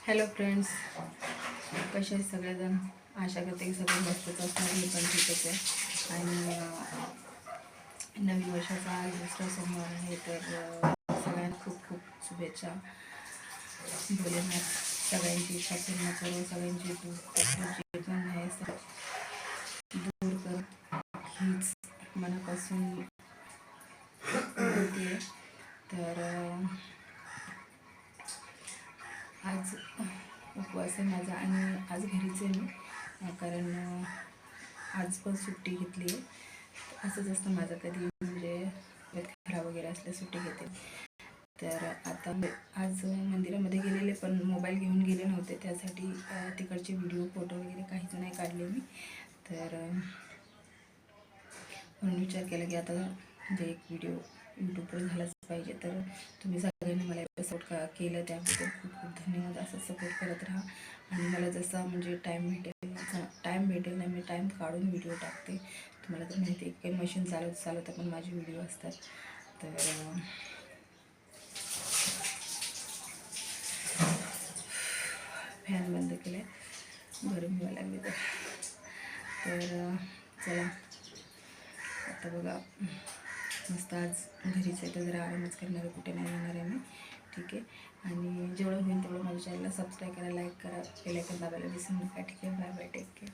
Hello friends, कसे आहेत सगळेजण? आशा करते की सगळे मस्तच असणार, मी पण ठीकच आहे. आणि नवीन वर्षाचा आज दुसरा सोमवार आहे, तर सगळ्यांना खूप खूप शुभेच्छा. भोलेनाथ सगळ्यांची इच्छा पूर्ण करो, सगळ्यांची जे पण आहे दूर कर, हीच मनापासून होते. तर आज उपवास आहे माझा आणि आज घरीच आहे मी, कारण आज पण सुट्टी घेतली आहे. असंच असतं माझं, कधी म्हणजे खराब वगैरे असल्या सुट्टी घेते. तर आता आज मंदिरामध्ये गेलेले, पण मोबाईल घेऊन गेले नव्हते, त्यासाठी तिकडचे व्हिडिओ फोटो वगैरे काहीच नाही काढले मी. तर म्हणून विचार केला की आता म्हणजे एक व्हिडिओ यूट्यूबवर झालाच पाहिजे. तर तुम्ही सगळ्यांनी मला सपोर्ट केलं, त्याबद्दल खूप खूप धन्यवाद. असं सपोर्ट करत राहा आणि मला जसा म्हणजे टाईम भेटेल ना, मी टाईम काढून व्हिडिओ टाकते. तुम्हाला तर माहिती आहे, काही मशीन चालवता पण माझे व्हिडिओ असतात. तर फॅन बंद केला आहे, गरम व्हायला लागली. तर चला आता बघा, मस्त आज घरीच आहे, तर जरा आरामच करणार आहे, कुठे नाही येणार आहे मी. ठीक आहे, आणि जेवढं होईल तेवढं माझ्या चॅनलला सबस्क्राईब करा, लाईक करा, बेल आयकॉन दाबायला विसरू नका. ठीक आहे, बाय बाय, टेक केअर.